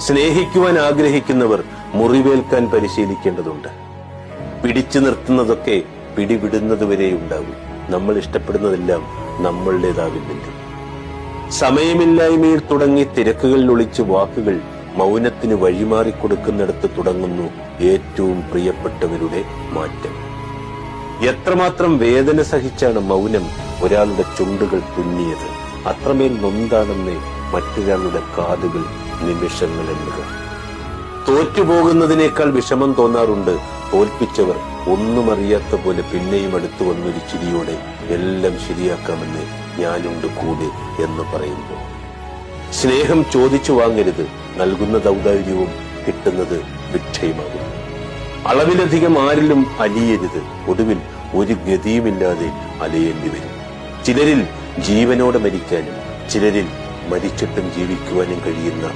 സ്നേഹിക്കുവാൻ ആഗ്രഹിക്കുന്നവർ മുറിവേൽക്കാൻ പരിശീലിക്കേണ്ടതുണ്ട്. പിടിച്ചു നിർത്തുന്നതൊക്കെ പിടിവിടുന്നതുവരെ ഉണ്ടാകും. നമ്മൾ ഇഷ്ടപ്പെടുന്നതെല്ലാം നമ്മളുടേതാവില്ലെങ്കിൽ. സമയമില്ലായ്മയിൽ തുടങ്ങി തിരക്കുകളിൽ ഒളിച്ച് വാക്കുകൾ മൗനത്തിന് വഴിമാറിക്കൊടുക്കുന്നിടത്ത് തുടങ്ങുന്നു ഏറ്റവും പ്രിയപ്പെട്ടവരുടെ മാറ്റം. എത്രമാത്രം വേദന സഹിച്ചാണ് മൗനം ഒരാളുടെ ചുണ്ടുകൾ തുന്നിയത്, അത്രമേൽ നൊന്താണെന്ന് മറ്റൊരാളുടെ കാതുകൾ നിമിഷങ്ങൾ എണ്ണുക. തോറ്റുപോകുന്നതിനേക്കാൾ വിഷമം തോന്നാറുണ്ട് തോൽപ്പിച്ചവർ ഒന്നും അറിയാത്ത പോലെ പിന്നെയും അടുത്തു വന്നൊരു ചിരിയോടെ എല്ലാം ശരിയാക്കാമെന്ന് ഞാനുണ്ട് കൂടെ എന്ന് പറയുമ്പോൾ. സ്നേഹം ചോദിച്ചു വാങ്ങരുത്, നൽകുന്ന ഔദാര്യവും കിട്ടുന്നത് ഭിക്ഷയുമാകും. അളവിലധികം ആരിലും അലിയരുത്, ഒടുവിൽ ഒരു ഗതിയുമില്ലാതെ അലയേണ്ടി വരും. ചിലരിൽ ജീവനോടെ മരിക്കാനും ചിലരിൽ മരിച്ചിട്ടും ജീവിക്കുവാനും കഴിയുന്ന